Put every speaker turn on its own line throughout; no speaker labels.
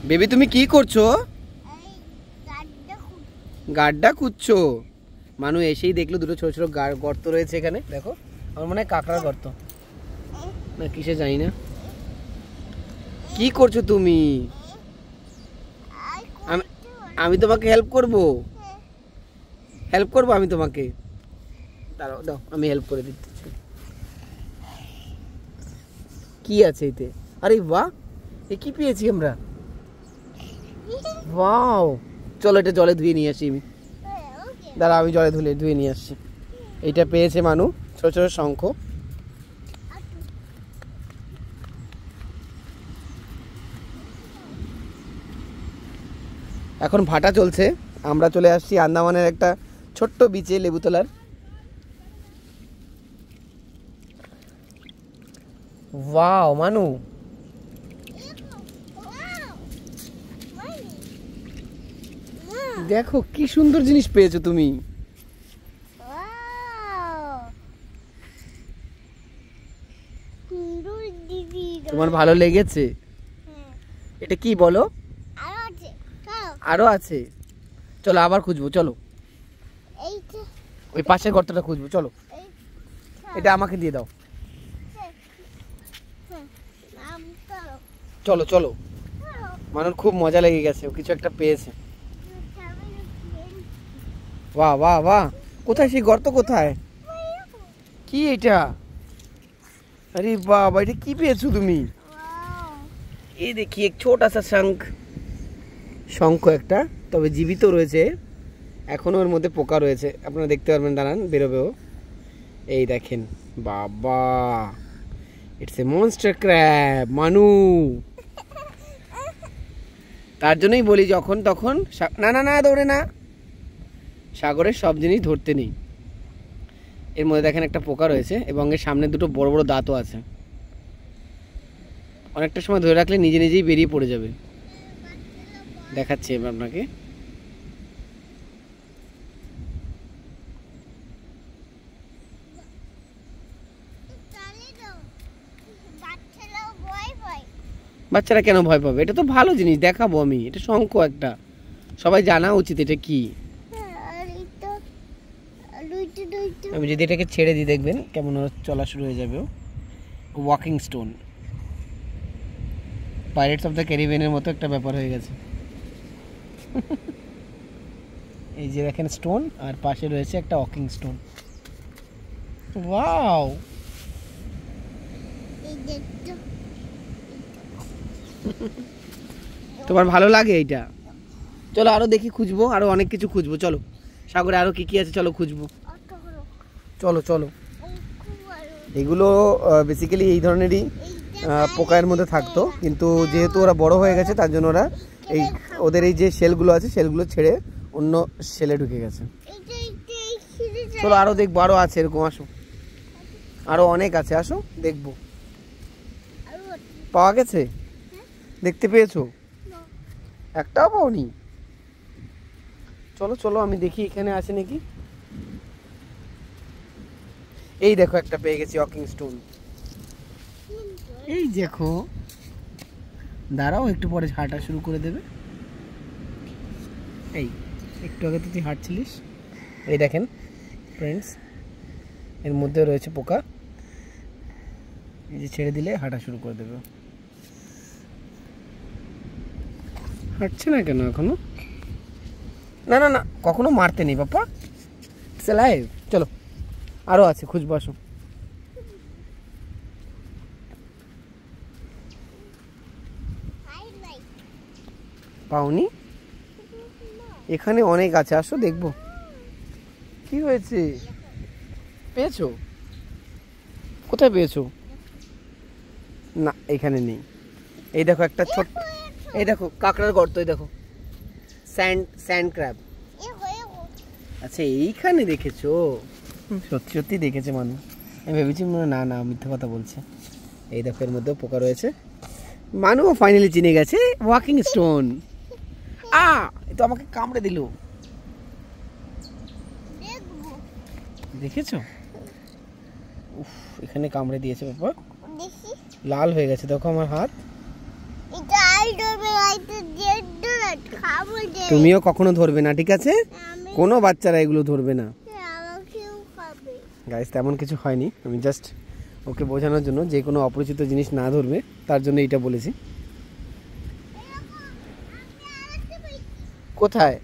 Baby তুমি কি করছো? গাড্ডা খুঁজছো? মানু এসেই দেখলো দুটো ছোট ছোট গর্ত রয়েছে এখানে। দেখো, আমার মনে হয় কাঁকড়ার গর্ত না কিসে জানি না। কি করছো তুমি? আমি তোমাকে হেল্প করব। আমি তোমাকে। দাঁড়াও, দাও আমি হেল্প করে দিচ্ছি। কি আছে এতে? আরে বাহ, এ কি পেয়েছি আমরা? ওয়াও, চলো এটা জলে ধুয়ে নিয়ে আসি আমি। দাঁড়া, আমি জলে ধুয়ে নিয়ে আসছি। এইটা পেয়েছে মানু, ছোট ছোট শঙ্খ। এখন ভাটা চলছে। আমরা চলে আসছি আন্দামানের একটা ছোট্ট বিচে, লেবুতলার। ওয়াও মানু, দেখো কি সুন্দর জিনিস পেয়েছো তুমি। তোমার ভালো লেগেছে? এটা কি বলো? আরো আছে, চলো আবার খুঁজবো। চলো ওই পাশের গর্তটা খুঁজবো। চলো, এটা আমাকে দিয়ে দাও। চলো চলো, মানুষ খুব মজা লেগে গেছে, ও কিছু একটা পেয়েছে। বাহ বাহ বাহ, কোথায় সেই গর্ত? কোথায়? কি এটা? আরে বাবা, এটা কি পেয়েছো তুমি? এই দেখি এক ছোটা সা শঙ্খ একটা, তবে জীবিত রয়েছে এখনো, ওর মধ্যে পোকা রয়েছে, আপনারা দেখতে পারবেন, দাঁড়ান বেরোবেও। এই দেখেন, বাবা, ইটস এ মনস্টার ক্র্যাব মানু। তার জন্যই বলি যখন তখন না না না দৌড়ে না, সাগরের সব জিনিস ধরতে নেই। এর মধ্যে দেখেন একটা পোকা রয়েছে এবং এর সামনে দুটো বড় বড় দাঁতও আছে। অনেকটা সময় ধরে রাখলে নিজে নিজেই বেরিয়ে পড়ে যাবে। দেখাচ্ছি আমি আপনাকে। বাচ্চারা কেন ভয় পাবে? এটা তো ভালো জিনিস, দেখাবো আমি। এটা শঙ্খ একটা, সবাই জানা উচিত এটা কি। আমি যদি এটাকে ছেড়ে দিই দেখবেন কেমন চলা শুরু হয়ে যাবে। Walking stone, pirates of the ক্যারিবিয়ানের মতো একটা ব্যাপার হয়ে গেছে। এই যে দেখেন স্টোন, আর পাশে রয়েছে একটা ওয়াকিং স্টোন। ওয়াও, তোমার ভালো লাগে এইটা? চলো আরো দেখি, খুঁজবো, আরো অনেক কিছু খুঁজবো। চলো সাগরে আরো কি কি আছে, চলো খুঁজবো। চলো চলো, এগুলো বেসিক্যালি এই ধরনেরই পোকার মধ্যে থাকতো, কিন্তু যেহেতু ওরা বড় হয়ে গেছে তার জন্য ওরা এই ওদের এই যে শেলগুলো আছে সেলগুলো ছেড়ে অন্য শেলে ঢুকে গেছে। চলো আরো দেখবো, আরো আছে এরকম, আসো আরো অনেক আছে, আসো দেখবো। পাওয়া গেছে? দেখতে পেয়েছো? একটাও পাওনি? চলো চলো আমি দেখি এখানে আছে নাকি। এই দেখো একটা পেয়ে গেছি, ওয়াকিং স্টোন। এই দেখো, দাঁড়াও একটু পরে হাঁটা শুরু করে দেবে। এই একটু আগে তো তুই হাঁটছিলিস। এই দেখেন ফ্রেন্ডস, এর মধ্যে রয়েছে পোকা। এই যে ছেড়ে দিলে হাঁটা শুরু করে দেবে। হাঁটছে না কেন এখনো? না না না, কখনো মারতে নেই পাপা, ইটস লাইভ। চলো আরো আছে, খুঁজবো, আসো। পাওনি? এখানে অনেক আছে, আসো দেখবো কি হয়েছে। পেয়েছো? কোথায় পেয়েছো? না এখানে নেই। এই দেখো একটা ছোট, এই দেখো কাঁকড়ার গর্ত, এই দেখো স্যান্ড ক্র্যাব। আচ্ছা এইখানে দেখেছো? সত্যি সত্যি দেখেছে মানুষ, আমি ভেবেছি না না মিথ্যা কথা বলছে। এই দেখো এর মধ্যেও পোকা রয়েছে। মানু ফাইনালি চিনে গেছে, ওয়াকিং স্টোন। এ তো আমাকে কামড়ে দিল, দেখেছো? উফ, এখানে কামড়ে দিয়েছে বাবা, লাল হয়ে গেছে, দেখো আমার হাত। তুমিও কখনো ধরবে না, ঠিক আছে? কোনো বাচ্চারা এগুলো ধরবে না। গাইস তেমন কিছু হয়নি, আমি জাস্ট ওকে বোঝানোর জন্য যে কোনো অপরিচিত জিনিস না ধরবে তার জন্য এটা বলেছি। কোথায়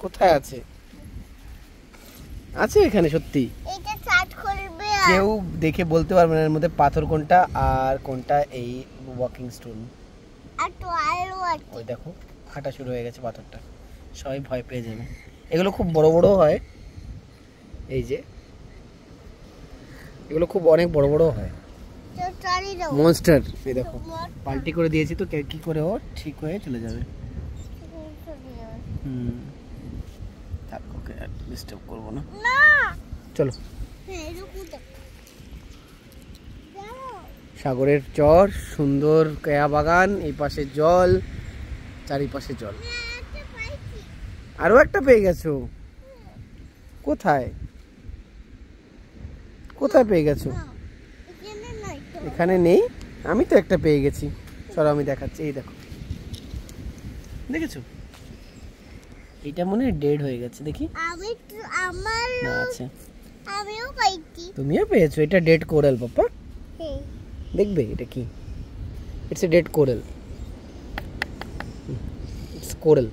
কোথায় আছে? আছে এখানে সত্যি, কেউ দেখে বলতে পারবে না এর মধ্যে পাথর কোনটা আর কোনটা এই ওয়াকিং স্টোন। ওই দেখো হাঁটা শুরু হয়ে গেছে পাথরটা, সবাই ভয় পেয়ে যাবে। এগুলো খুব বড় বড় হয়, এই যে এগুলো খুব অনেক বড় বড় হয় মনস্টার। এই দেখো পাল্টি করে দিয়েছি তো কি করে ও ঠিক হয়ে চলে যাবে। থাক, ওকে আর ডিস্টার্ব করব না, চলো। সাগরের চর, সুন্দর কেয়া বাগান, এই পাশে জল, চারিপাশে জল। আরো একটা পেয়ে গেছো? কোথায় কোথায় পেয়ে গেছো? এখানে নেই, আমি তো একটা পেয়ে গেছি, চলো আমি দেখাচ্ছি। এই দেখো, দেখেছো? এটা মনে হয় ডেড হয়ে গেছে, দেখি। না আছে, তুমিও পেয়েছো। এটা ডেড কোরাল পাপা, দেখবে এটা কি? It's a dead coral, it's coral.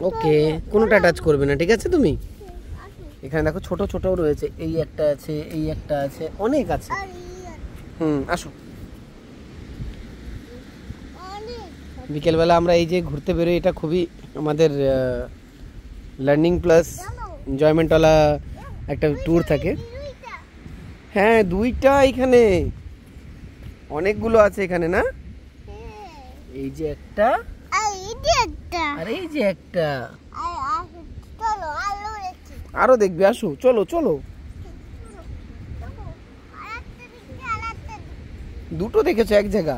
Okay, কোনোটা টাচ করবে না, ঠিক আছে? তুমি এখানে দেখো ছোট ছোটও রয়েছে, এই একটা আছে, এই একটা আছে, অনেক আছে। আসো। বিকেলবেলা আমরা এই যে ঘুরতে বেরোই, এটা খুবই আমাদের লার্নিং প্লাস এনজয়মেন্টওয়ালা একটা ট্যুর থাকে। হ্যাঁ, দুইটা এখানে, অনেকগুলো আছে এখানে না? এই যে একটা আর এই যে একটা, আরো দেখবে, আসো, চলো চলো। দুটো দেখেছো এক জায়গা?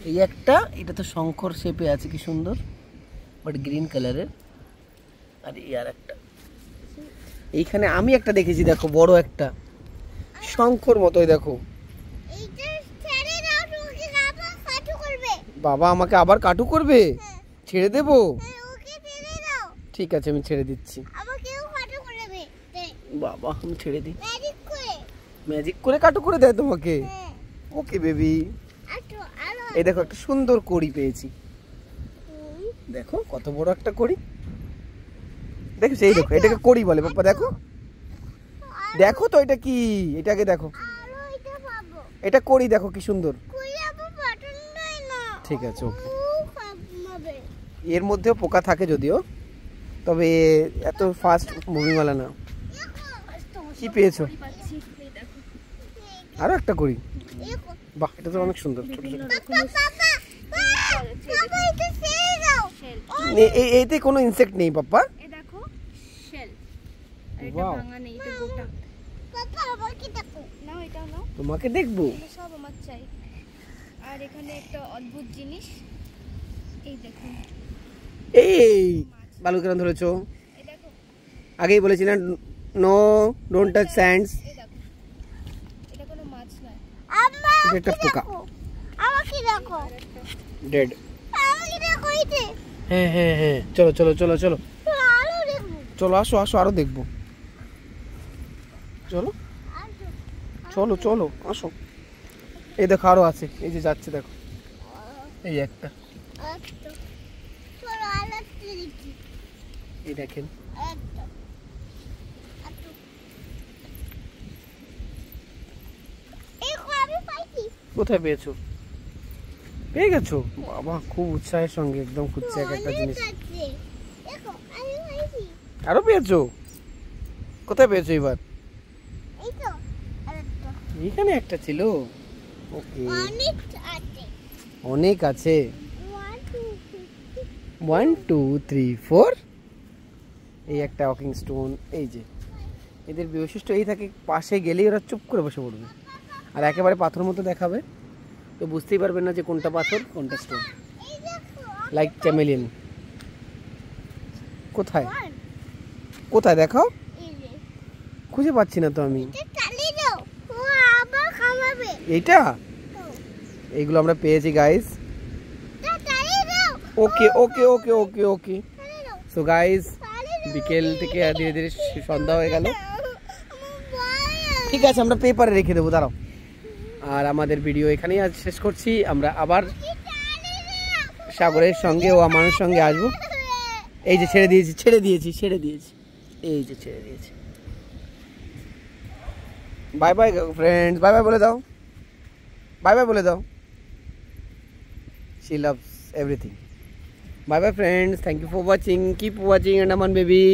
এই একটা, এটা তো শঙ্কর শেপে আছে, কি সুন্দর, বাট গ্রিন কালারের। আর এই আর একটা, এইখানে আমি একটা দেখেছি, দেখো বড় একটা শঙ্কর মতোই, দেখো। বাবা আমাকে আবার কাটু করবে? ছেড়ে দেবো? ঠিক আছে, আমি ছেড়ে দিচ্ছি। বাবা আমি ছেড়ে দিই, ম্যাজিক করে কাটু করে দেয় তোমাকে? Okay baby. এই দেখো একটা সুন্দর কড়ি পেয়েছি, দেখো কত বড় একটা কড়ি, দেখো। এই দেখো, এটাকে কড়ি বলে বাবা, দেখো দেখো তো এটা কি, এটাকে দেখো, এটা কড়ি, দেখো কি সুন্দর। ঠিক আছে, ওকে। এর মধ্যেও পোকা থাকে যদিও, তবে এত ফাস্ট মুভিং वाला না। কি পেয়েছো? আরো একটা কড়ি, বাহ, এটা তো অনেক সুন্দর। ছোট ছোট, এইতে কোনো ইনসেক্ট নেই পাপা।
এই দেখো শেল, এটা ভাঙা নেই, এটা গোটা। পাপা আমাকে দেখো, নাও এটাও নাও।
তোমাকে দেখবো?
সব আমার চাই। আর এখানে একটা অদ্ভুত জিনিস, এই দেখো।
এই বালু কেন ধরেছো?
এই দেখো,
আগেই বলেছি না, নো ডোন্ট টাচ স্যান্ডস।
এই দেখো, এটা কোনো মাছ নয়,
এটা একটা পোকা।
আমাকে দেখো,
ডেড।
আমাকে দেখো এইতে।
হ্যাঁ হ্যাঁ হ্যাঁ, চলো চলো চলো চলো,
আরো দেখো,
চলো আসো আসো, আরো দেখবো, চলো চলো চলো আসো। এই দেখো আরো আছে, এই যে যাচ্ছে দেখো, এই একটা,
চলো আরো দেখি।
এই দেখেন, কোথায় পেয়েছো? পেয়ে গেছো? বাবা খুব উৎসাহের সঙ্গে একদম খুঁজছে এক একটা জিনিস। আরো পেয়েছো? কোথায় পেয়েছো এবার? এখানে একটা ছিল, ওকে। অনেক আছে, 1 2 3 4। এই একটা ওয়াকিং স্টোন, এই যে এদের বৈশিষ্ট্য এই থাকে, পাশে গেলেই ওরা চুপ করে বসে পড়বে, আর একেবারে পাথর মতো দেখাবে, তো বুঝতেই পারবেন না যে কোনটা পাথর কোনটা স্টোন, লাইক চ্যামেলিয়ন। কোথায় কোথায় দেখাও, খুঁজে পাচ্ছি না তো আমি। এইটা, এইগুলো আমরা পেয়েছি গাইস। ওকে ওকে ওকে ওকে ওকে। সো গাইস, বিকেল থেকে ধীরে ধীরে সন্ধ্যা হয়ে গেল। ঠিক আছে, আমরা পেপারে রেখে দেবো, দাঁড়াও। আর আমাদের ভিডিও এখানেই আজ শেষ করছি। আমরা আবার সাগরের সঙ্গে ও আমার সঙ্গে আসবো। এই যে ছেড়ে দিয়েছি, ছেড়ে দিয়েছি, ছেড়ে দিয়েছি, এই যে ছেড়ে দিয়েছি। Bye bye friends, bye bye বলে দাও, বাই বাই বলে দাও। She loves everything. Bye bye friends. Thank you for watching. Keep watching Andaman baby.